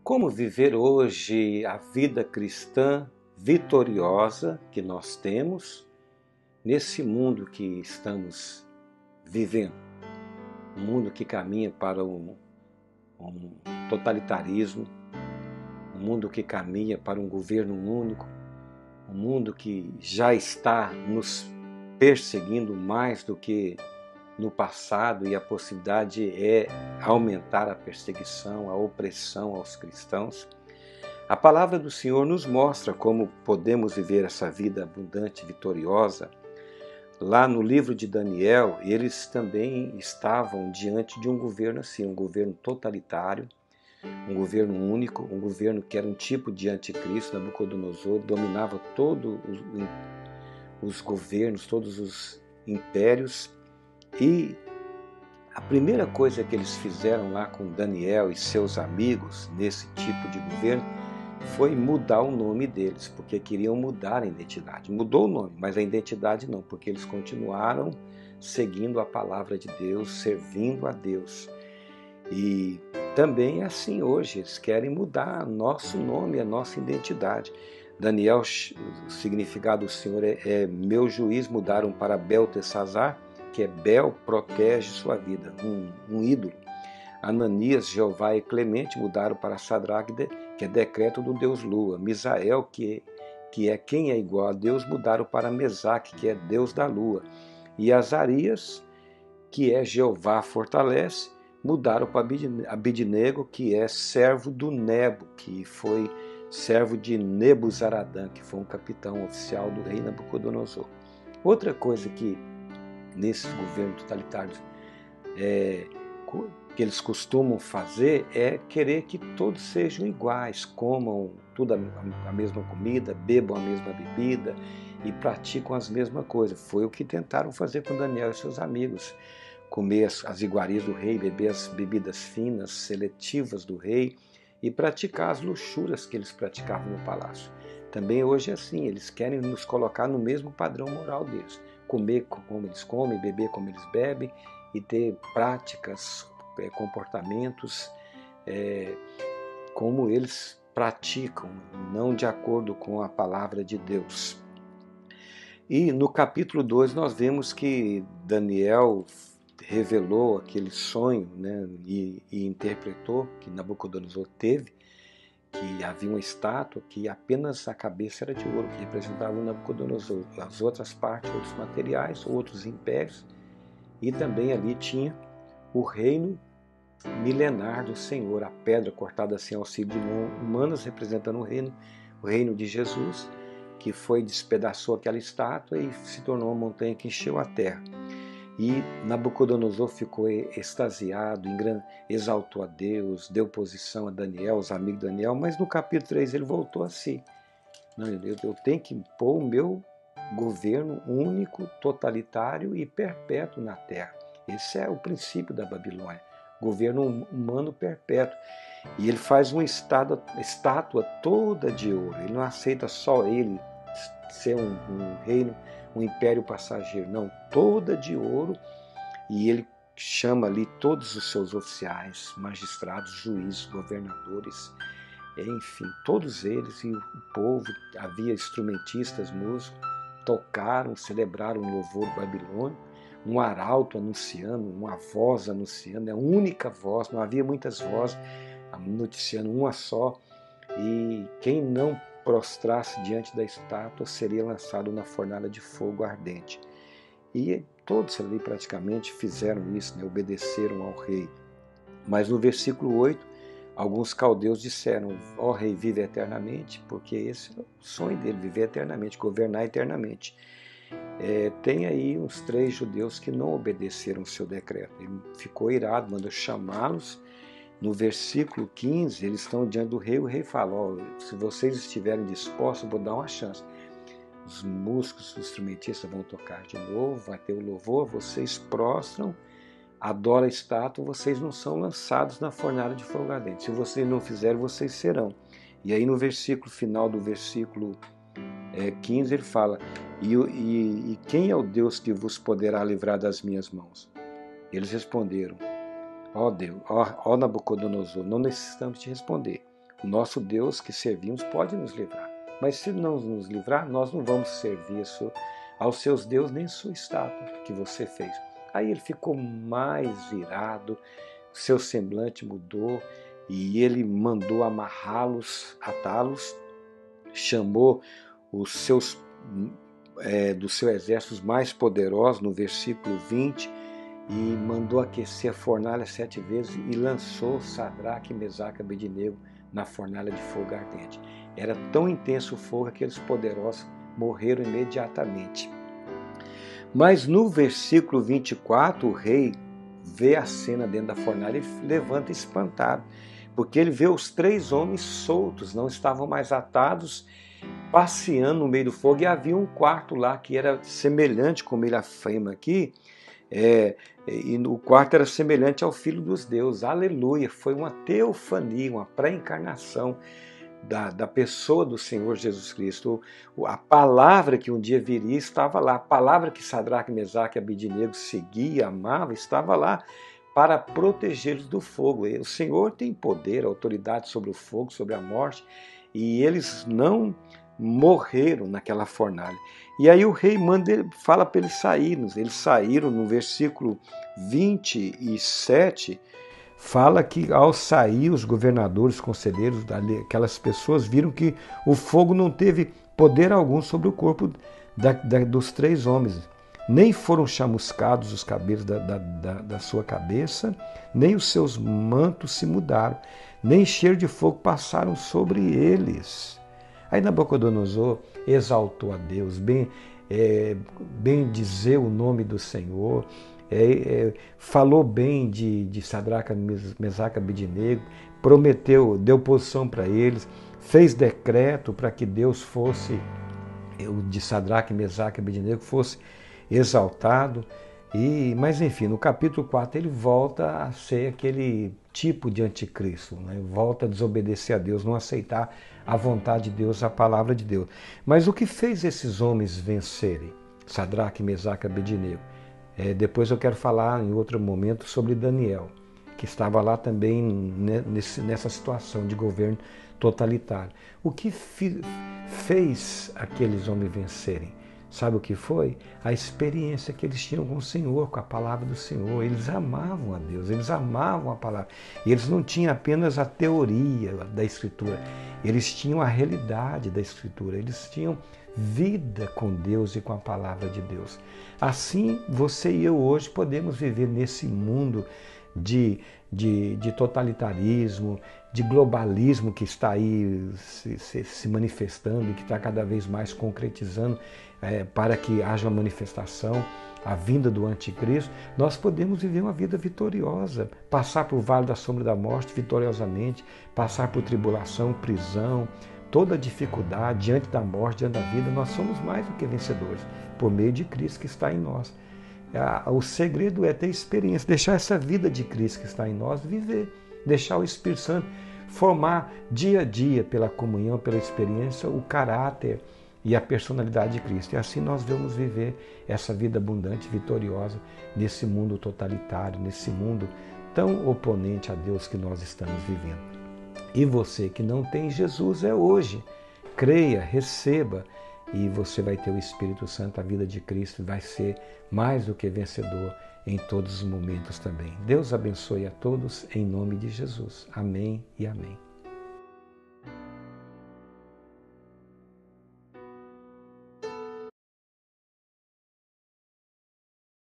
Como viver hoje a vida cristã vitoriosa que nós temos nesse mundo que estamos vivendo? Um mundo que caminha para um totalitarismo, um mundo que caminha para um governo único, um mundo que já está nos perseguindo mais do que no passado, e a possibilidade é aumentar a perseguição, a opressão aos cristãos. A palavra do Senhor nos mostra como podemos viver essa vida abundante, vitoriosa. Lá no livro de Daniel, eles também estavam diante de um governo assim, um governo totalitário, um governo único, um governo que era um tipo de anticristo. Nabucodonosor dominava todos os governos, todos os impérios. E a primeira coisa que eles fizeram lá com Daniel e seus amigos nesse tipo de governo foi mudar o nome deles, porque queriam mudar a identidade. Mudou o nome, mas a identidade não, porque eles continuaram seguindo a palavra de Deus, servindo a Deus. E também é assim hoje, eles querem mudar nosso nome, a nossa identidade. Daniel, o significado do Senhor é meu juiz, mudaram para Beltesazar, que é Bel protege sua vida, um ídolo. Ananias, Jeová e Clemente mudaram para Sadraque, que é decreto do Deus Lua. Misael, que é quem é igual a Deus, mudaram para Mesaque, que é Deus da Lua. E Azarias, que é Jeová fortalece, mudaram para Abidnego, que é servo do Nebo, que foi servo de Nebuzaradã, que foi um capitão oficial do rei Nabucodonosor. Outra coisa que nesses governos totalitários que eles costumam fazer é querer que todos sejam iguais, comam tudo a mesma comida, bebam a mesma bebida e praticam as mesmas coisas. Foi o que tentaram fazer com Daniel e seus amigos. Comer as iguarias do rei, beber as bebidas finas, seletivas do rei e praticar as luxúrias que eles praticavam no palácio. Também hoje é assim, eles querem nos colocar no mesmo padrão moral deles. Comer como eles comem, beber como eles bebem e ter práticas, comportamentos como eles praticam, não de acordo com a palavra de Deus. E no capítulo 2 nós vemos que Daniel revelou aquele sonho, né, e interpretou, que Nabucodonosor teve, que havia uma estátua que apenas a cabeça era de ouro, que representava o Nabucodonosor. As outras partes, outros materiais, outros impérios, e também ali tinha o reino milenar do Senhor, a pedra cortada sem auxílio de mãos humanas, representando o reino de Jesus, que despedaçou aquela estátua e se tornou uma montanha que encheu a terra. E Nabucodonosor ficou extasiado, exaltou a Deus, deu posição a Daniel, os amigos de Daniel, mas no capítulo 3 ele voltou a si. Não, eu tenho que impor o meu governo único, totalitário e perpétuo na terra. Esse é o princípio da Babilônia, governo humano perpétuo. E ele faz uma estátua toda de ouro. Ele não aceita só ele ser um reino, um império passageiro, não, toda de ouro. E ele chama ali todos os seus oficiais, magistrados, juízes, governadores, enfim, todos eles, e o povo, havia instrumentistas, músicos, tocaram, celebraram o louvor babilônico, um arauto anunciando, uma voz anunciando, a única voz, não havia muitas vozes, noticiando uma só, e quem não prostrasse diante da estátua seria lançado na fornalha de fogo ardente. E todos ali praticamente fizeram isso, né? Obedeceram ao rei. Mas no versículo 8, alguns caldeus disseram: ó rei, vive eternamente, porque esse é o sonho dele, viver eternamente, governar eternamente. Tem aí uns 3 judeus que não obedeceram o seu decreto. Ele ficou irado, mandou chamá-los. No versículo 15, eles estão diante do rei, o rei fala: ó, se vocês estiverem dispostos, eu vou dar uma chance. Os músicos, os instrumentistas vão tocar de novo, vai ter o louvor, vocês prostram, adoram a estátua, vocês não são lançados na fornalha de fogo ardente. Se vocês não fizerem, vocês serão. E aí no versículo final do versículo 15 ele fala: e quem é o Deus que vos poderá livrar das minhas mãos? Eles responderam: ó Deus, ó Nabucodonosor, não necessitamos te responder. O nosso Deus que servimos pode nos livrar. Mas se não nos livrar, nós não vamos servir aos seus deuses nem sua estátua que você fez. Aí ele ficou mais irado, seu semblante mudou e ele mandou amarrá-los, atá-los, chamou os seus dos seus exércitos mais poderosos, no versículo 20, e mandou aquecer a fornalha 7 vezes e lançou Sadraque, Mesaque e Abednego na fornalha de fogo ardente. Era tão intenso o fogo que aqueles poderosos morreram imediatamente. Mas no versículo 24, o rei vê a cena dentro da fornalha e levanta espantado, porque ele vê os 3 homens soltos, não estavam mais atados, passeando no meio do fogo, e havia um quarto lá que era semelhante, como ele afirma aqui, e o quarto era semelhante ao Filho dos Deuses. Aleluia! Foi uma teofania, uma pré-encarnação da pessoa do Senhor Jesus Cristo. A palavra que um dia viria estava lá. A palavra que Sadraque, Mesaque e Abednego seguia, amava, estava lá para protegê-los do fogo. O Senhor tem poder, autoridade sobre o fogo, sobre a morte, e eles não morreram naquela fornalha. E aí o rei fala para eles saírem. Eles saíram. No versículo 27, fala que ao sair os governadores, conselheiros, aquelas pessoas viram que o fogo não teve poder algum sobre o corpo dos 3 homens. Nem foram chamuscados os cabelos da sua cabeça, nem os seus mantos se mudaram, nem cheiro de fogo passaram sobre eles. Aí Nabucodonosor exaltou a Deus, bem dizer o nome do Senhor, falou bem de Sadraque, Mesaque e Abednego, prometeu, deu posição para eles, fez decreto para que Deus fosse, de Sadraque, Mesaque e Abednego, fosse exaltado. Mas enfim, no capítulo 4 ele volta a ser aquele tipo de anticristo, né? Volta a desobedecer a Deus, não aceitar a vontade de Deus, a palavra de Deus. Mas o que fez esses homens vencerem? Sadraque, Mesaque e Abednego. Depois eu quero falar em outro momento sobre Daniel, que estava lá também nessa situação de governo totalitário. O que fez aqueles homens vencerem? Sabe o que foi? A experiência que eles tinham com o Senhor, com a palavra do Senhor. Eles amavam a Deus, eles amavam a palavra. E eles não tinham apenas a teoria da Escritura, eles tinham a realidade da Escritura, eles tinham vida com Deus e com a palavra de Deus. Assim, você e eu hoje podemos viver nesse mundo de totalitarismo, de globalismo que está aí se manifestando e que está cada vez mais concretizando para que haja uma manifestação, a vinda do anticristo. Nós podemos viver uma vida vitoriosa, passar por vale da sombra da morte vitoriosamente, passar por tribulação, prisão, toda dificuldade diante da morte, diante da vida. Nós somos mais do que vencedores por meio de Cristo que está em nós. O segredo é ter experiência, deixar essa vida de Cristo que está em nós viver, deixar o Espírito Santo formar dia a dia, pela comunhão, pela experiência, o caráter e a personalidade de Cristo. E assim nós vamos viver essa vida abundante, vitoriosa, nesse mundo totalitário, nesse mundo tão oponente a Deus que nós estamos vivendo. E você que não tem Jesus, é hoje. Creia, receba, e você vai ter o Espírito Santo, a vida de Cristo, vai ser mais do que vencedor em todos os momentos também. Deus abençoe a todos, em nome de Jesus. Amém e amém.